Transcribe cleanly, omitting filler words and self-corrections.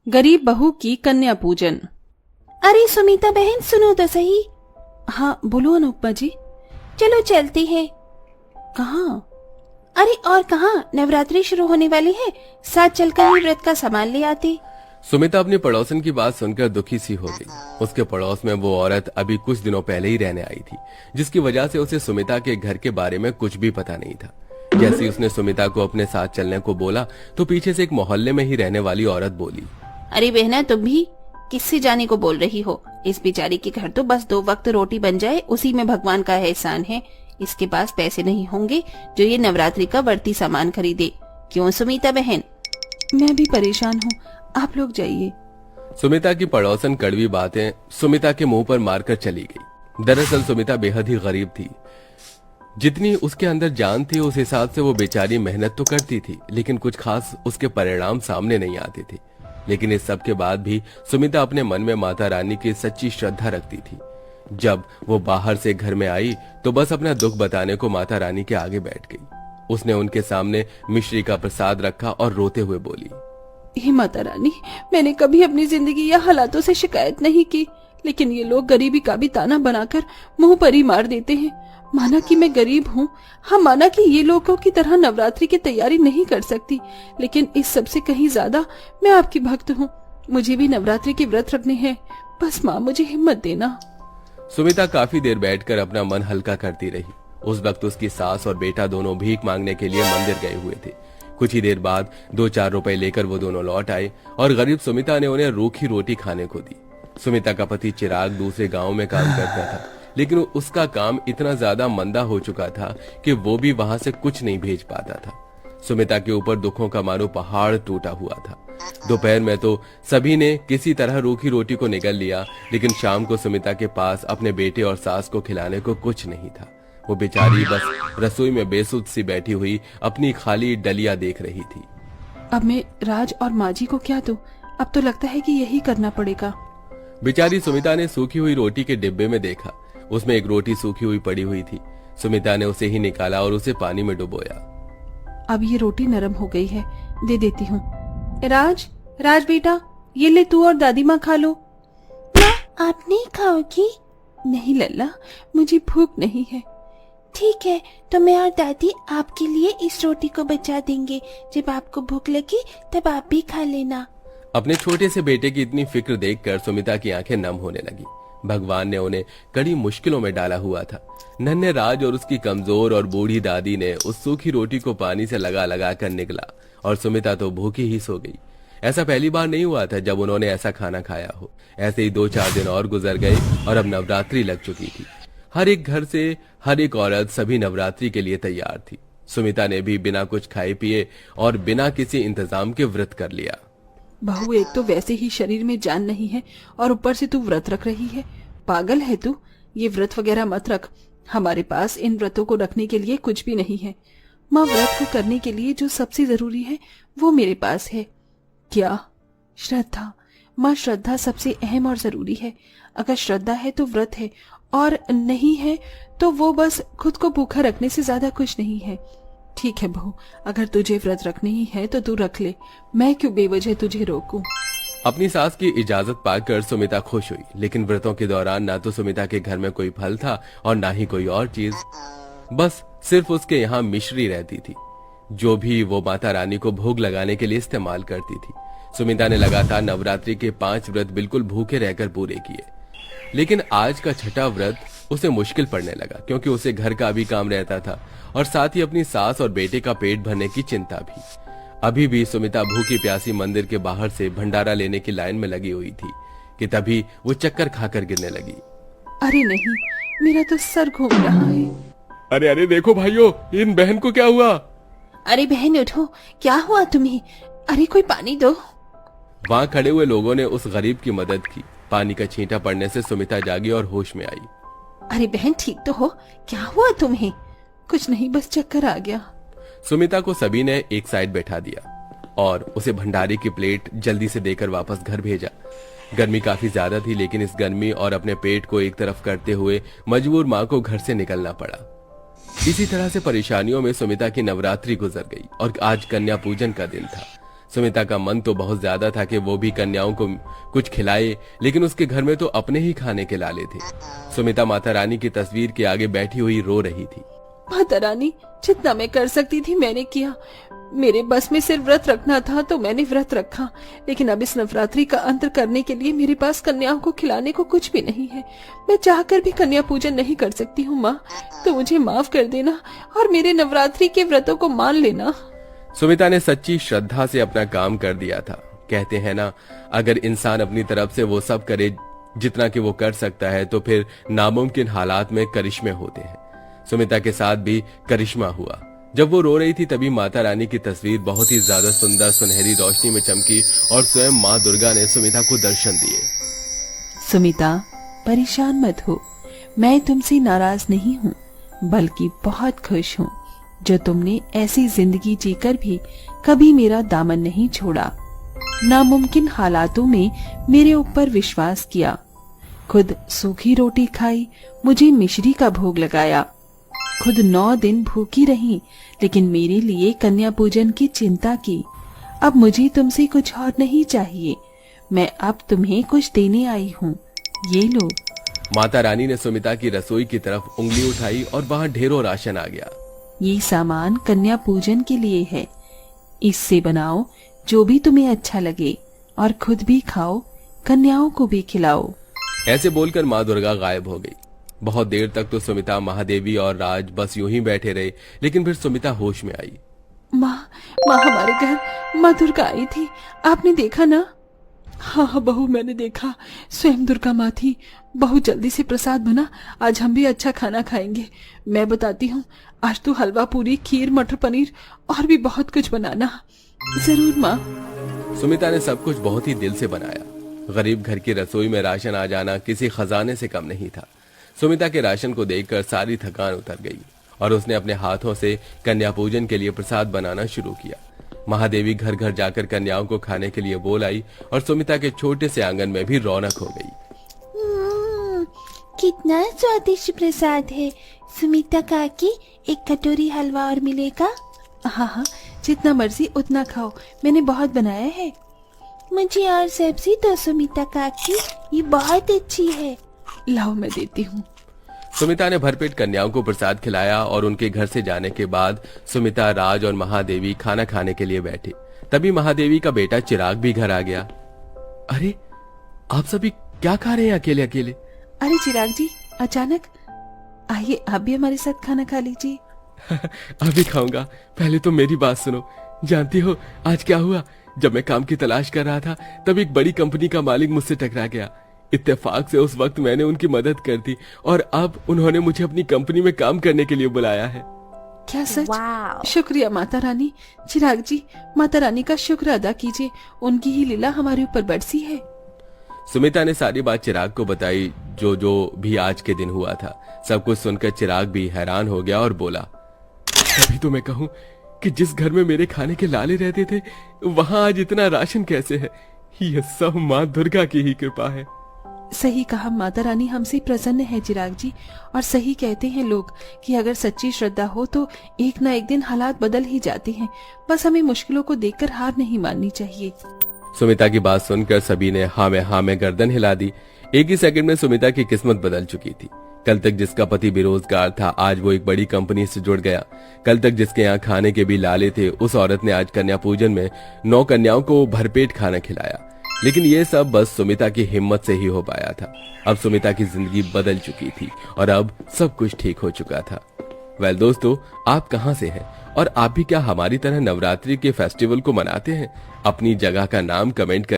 गरीब बहू की कन्या पूजन। अरे सुमिता बहन सुनो तो सही। हाँ बोलो अनुपमा जी। चलो चलते हैं। कहाँ? अरे और कहाँ, नवरात्रि शुरू होने वाली है, साथ चलकर ही व्रत का सामान ले आते। सुमिता अपनी पड़ोसन की बात सुनकर दुखी सी हो गई। उसके पड़ोस में वो औरत अभी कुछ दिनों पहले ही रहने आई थी, जिसकी वजह से उसे सुमिता के घर के बारे में कुछ भी पता नहीं था। जैसे ही उसने सुमिता को अपने साथ चलने को बोला तो पीछे से एक मोहल्ले में ही रहने वाली औरत बोली, अरे बहना तुम भी किससे जाने को बोल रही हो? इस बेचारी के घर तो बस 2 वक्त रोटी बन जाए उसी में भगवान का एहसान है। इसके पास पैसे नहीं होंगे जो ये नवरात्रि का बढ़ती सामान खरीदे। क्यों सुमिता बहन? मैं भी परेशान हूँ, आप लोग जाइए। सुमिता की पड़ोसन कड़वी बातें सुमिता के मुंह पर मारकर चली गई। दरअसल सुमिता बेहद ही गरीब थी। जितनी उसके अंदर जान थी उस हिसाब से वो बेचारी मेहनत तो करती थी, लेकिन कुछ खास उसके परिणाम सामने नहीं आते थे। लेकिन इस सब के बाद भी सुमिता अपने मन में माता रानी की सच्ची श्रद्धा रखती थी। जब वो बाहर से घर में आई तो बस अपना दुख बताने को माता रानी के आगे बैठ गई। उसने उनके सामने मिश्री का प्रसाद रखा और रोते हुए बोली, हे माता रानी, मैंने कभी अपनी जिंदगी या हालातों से शिकायत नहीं की, लेकिन ये लोग गरीबी का भी ताना बनाकर मुंह पर ही मार देते हैं। माना कि मैं गरीब हूँ, हाँ माना कि ये लोगों की तरह नवरात्रि की तैयारी नहीं कर सकती, लेकिन इस सब से कहीं ज्यादा मैं आपकी भक्त हूँ। मुझे भी नवरात्रि के व्रत रखने हैं, बस माँ मुझे हिम्मत देना। सुमिता काफी देर बैठकर अपना मन हल्का करती रही। उस वक्त उसकी सास और बेटा दोनों भीख मांगने के लिए मंदिर गए हुए थे। कुछ ही देर बाद 2-4 रुपए लेकर वो दोनों लौट आए और गरीब सुमिता ने उन्हें रूखी रोटी खाने को दी। सुमिता का पति चिराग दूसरे गांव में काम करता था, लेकिन उसका काम इतना ज्यादा मंदा हो चुका था कि वो भी वहां से कुछ नहीं भेज पाता था। सुमिता के ऊपर दुखों का मानो पहाड़ टूटा हुआ था। दोपहर में तो सभी ने किसी तरह रूखी रोटी को निगल लिया, लेकिन शाम को सुमिता के पास अपने बेटे और सास को खिलाने को कुछ नहीं था। वो बेचारी बस रसोई में बेसुध सी बैठी हुई अपनी खाली डलिया देख रही थी। अब मैं राज और माँ जी को क्या दूं? अब तो लगता है कि यही करना पड़ेगा। बेचारी सुमिता ने सूखी हुई रोटी के डिब्बे में देखा, उसमें एक रोटी सूखी हुई पड़ी हुई थी। सुमिता ने उसे ही निकाला और उसे पानी में डुबोया। अब ये रोटी नरम हो गई है, दे देती हूँ। राज, राज बेटा, ये ले तू और दादी माँ खा लो। माँ आप नहीं खाओगी? नहीं लल्ला, मुझे भूख नहीं है। ठीक है, तो मैं और दादी आपके लिए इस रोटी को बचा देंगे। जब आपको भूख लगे तब आप भी खा लेना। अपने छोटे से बेटे की इतनी फिक्र देखकर सुमिता की आंखें नम होने लगी। भगवान ने उन्हें कड़ी मुश्किलों में डाला हुआ था। नन्हे राज और उसकी कमजोर और बूढ़ी दादी ने उस सूखी रोटी को पानी से लगा लगा कर निकला और सुमिता तो भूखी ही सो गई। ऐसा पहली बार नहीं हुआ था जब उन्होंने ऐसा खाना खाया हो। ऐसे ही 2-4 दिन और गुजर गए और अब नवरात्रि लग चुकी थी। हर एक घर से हर एक औरत सभी नवरात्रि के लिए तैयार थी। सुमिता ने भी बिना कुछ खाए पिए और बिना किसी इंतजाम के व्रत कर लिया। बहू, एक तो वैसे ही शरीर में जान नहीं है और ऊपर से तू व्रत रख रही है। पागल है तू? ये व्रत वगैरह मत रख। हमारे पास इन व्रतों को रखने के लिए कुछ भी नहीं है। माँ, व्रत को करने के लिए जो सबसे जरूरी है वो मेरे पास है। क्या? श्रद्धा। माँ, श्रद्धा सबसे अहम और जरूरी है। अगर श्रद्धा है तो व्रत है, और नहीं है तो वो बस खुद को भूखा रखने से ज्यादा कुछ नहीं है। ठीक है बहू, अगर तुझे व्रत रखने ही है तो तू रख ले, मैं क्यों बेवजह तुझे रोकूं। अपनी सास की इजाजत पाकर सुमिता खुश हुई, लेकिन व्रतों के दौरान ना तो सुमिता के घर में कोई फल था और ना ही कोई और चीज। बस सिर्फ उसके यहाँ मिश्री रहती थी, जो भी वो माता रानी को भोग लगाने के लिए इस्तेमाल करती थी। सुमिता ने लगातार नवरात्रि के 5 व्रत बिल्कुल भूखे रहकर पूरे किए, लेकिन आज का छठा व्रत उसे मुश्किल पड़ने लगा, क्योंकि उसे घर का भी काम रहता था और साथ ही अपनी सास और बेटे का पेट भरने की चिंता भी। अभी भी सुमिता भूखी प्यासी मंदिर के बाहर से भंडारा लेने की लाइन में लगी हुई थी कि तभी वो चक्कर खाकर गिरने लगी। अरे नहीं, मेरा तो सर घूम रहा है। अरे अरे देखो भाइयों, इन बहन को क्या हुआ? अरे बहन उठो, क्या हुआ तुम्हें? अरे कोई पानी दो। वहाँ खड़े हुए लोगों ने उस गरीब की मदद की। पानी का छींटा पड़ने से सुमिता जागी और होश में आई। अरे बहन ठीक तो हो? क्या हुआ तुम्हें? कुछ नहीं, बस चक्कर आ गया। सुमिता को सभी ने एक साइड बैठा दिया और उसे भंडारे की प्लेट जल्दी से देकर वापस घर भेजा। गर्मी काफी ज्यादा थी, लेकिन इस गर्मी और अपने पेट को एक तरफ करते हुए मजबूर माँ को घर से निकलना पड़ा। इसी तरह से परेशानियों में सुमिता की नवरात्रि गुजर गई और आज कन्या पूजन का दिन था। सुमिता का मन तो बहुत ज्यादा था कि वो भी कन्याओं को कुछ खिलाए, लेकिन उसके घर में तो अपने ही खाने के लाले थे। सुमिता माता रानी की तस्वीर के आगे बैठी हुई रो रही थी। माता रानी, जितना मैं कर सकती थी मैंने किया। मेरे बस में सिर्फ व्रत रखना था तो मैंने व्रत रखा, लेकिन अब इस नवरात्रि का अंत करने के लिए मेरे पास कन्याओं को खिलाने को कुछ भी नहीं है। मैं चाहकर भी कन्या पूजन नहीं कर सकती हूँ माँ, तो मुझे माफ कर देना और मेरे नवरात्रि के व्रतों को मान लेना। सुमिता ने सच्ची श्रद्धा से अपना काम कर दिया था। कहते हैं ना, अगर इंसान अपनी तरफ से वो सब करे जितना कि वो कर सकता है तो फिर नामुमकिन हालात में करिश्मे होते हैं। सुमिता के साथ भी करिश्मा हुआ। जब वो रो रही थी तभी माता रानी की तस्वीर बहुत ही ज्यादा सुंदर सुनहरी रोशनी में चमकी और स्वयं माँ दुर्गा ने सुमिता को दर्शन दिए। सुमिता, परेशान मत हो, मैं तुमसे नाराज नहीं हूँ, बल्कि बहुत खुश हूँ जो तुमने ऐसी जिंदगी जीकर भी कभी मेरा दामन नहीं छोड़ा। नामुमकिन हालातों में मेरे ऊपर विश्वास किया, खुद सूखी रोटी खाई, मुझे मिश्री का भोग लगाया, खुद 9 दिन भूखी रही, लेकिन मेरे लिए कन्या पूजन की चिंता की। अब मुझे तुमसे कुछ और नहीं चाहिए, मैं अब तुम्हें कुछ देने आई हूँ, ये लो। माता रानी ने सुमिता की रसोई की तरफ उंगली उठाई और वहाँ ढेरों राशन आ गया। ये सामान कन्या पूजन के लिए है, इससे बनाओ जो भी तुम्हें अच्छा लगे और खुद भी खाओ, कन्याओं को भी खिलाओ। ऐसे बोलकर माँ दुर्गा गायब हो गई। बहुत देर तक तो सुमिता, महादेवी और राज बस यूं ही बैठे रहे, लेकिन फिर सुमिता होश में आई। माँ हमारे घर माँ दुर्गा आई थी, आपने देखा ना? हाँ बहू, मैंने देखा, स्वयं दुर्गा माँ थी। बहुत जल्दी से प्रसाद बना, आज हम भी अच्छा खाना खाएंगे। मैं बताती हूँ, आज तो हलवा पूरी, खीर, मटर पनीर और भी बहुत कुछ बनाना। जरूर माँ। सुमिता ने सब कुछ बहुत ही दिल से बनाया। गरीब घर की रसोई में राशन आ जाना किसी खजाने से कम नहीं था। सुमिता के राशन को देखकर सारी थकान उतर गई और उसने अपने हाथों से कन्या पूजन के लिए प्रसाद बनाना शुरू किया। महादेवी घर घर जाकर कन्याओं को खाने के लिए बोल आई और सुमिता के छोटे से आंगन में भी रौनक हो गई। कितना स्वादिष्ट प्रसाद है। सुमिता काकी, एक कटोरी हलवा और मिलेगा? हाँ, जितना मर्जी उतना खाओ, मैंने बहुत बनाया है। मुझे और सब्जी दो सुमिता काकी, ये बहुत अच्छी है। लाओ, मैं देती हूँ। सुमिता ने भरपेट कन्याओं को प्रसाद खिलाया और उनके घर से जाने के बाद सुमिता, राज और महादेवी खाना खाने के लिए बैठे। तभी महादेवी का बेटा चिराग भी घर आ गया। अरे, आप सभी क्या खा रहे हैं अकेले अकेले? अरे चिराग जी, अचानक आइए, आप भी हमारे साथ खाना खा लीजिए। अभी खाऊंगा, पहले तो मेरी बात सुनो। जानती हो आज क्या हुआ? जब मैं काम की तलाश कर रहा था तब एक बड़ी कंपनी का मालिक मुझसे टकरा गया। इत्तेफाक से उस वक्त मैंने उनकी मदद कर दी और अब उन्होंने मुझे अपनी कंपनी में काम करने के लिए बुलाया है। क्या सच? शुक्रिया माता रानी। चिराग जी, माता रानी का शुक्र अदा कीजिए, उनकी ही लीला हमारे ऊपर बरसी है। सुमिता ने सारी बात चिराग को बताई, जो भी आज के दिन हुआ था। सब कुछ सुनकर चिराग भी हैरान हो गया और बोला, तभी तो मैं कहूँ कि जिस घर में मेरे खाने के लाले रहते थे वहाँ आज इतना राशन कैसे है? ये सब माँ दुर्गा की ही कृपा है। सही कहा, माता रानी हमसे प्रसन्न है चिराग जी। और सही कहते हैं लोग कि अगर सच्ची श्रद्धा हो तो एक ना एक दिन हालात बदल ही जाते हैं। बस हमें मुश्किलों को देखकर हार नहीं माननी चाहिए। सुमिता की बात सुनकर सभी ने हाँ में गर्दन हिला दी। एक ही सेकंड में सुमिता की किस्मत बदल चुकी थी। कल तक जिसका पति बेरोजगार था, आज वो एक बड़ी कंपनी से जुड़ गया। कल तक जिसके यहाँ खाने के भी लाले थे, उस औरत ने आज कन्या पूजन में 9 कन्याओं को भरपेट खाना खिलाया। लेकिन ये सब बस सुमिता की हिम्मत से ही हो पाया था। अब सुमिता की जिंदगी बदल चुकी थी और अब सब कुछ ठीक हो चुका था। वेल दोस्तों, आप कहां से हैं और आप भी क्या हमारी तरह नवरात्रि के फेस्टिवल को मनाते हैं? अपनी जगह का नाम कमेंट कर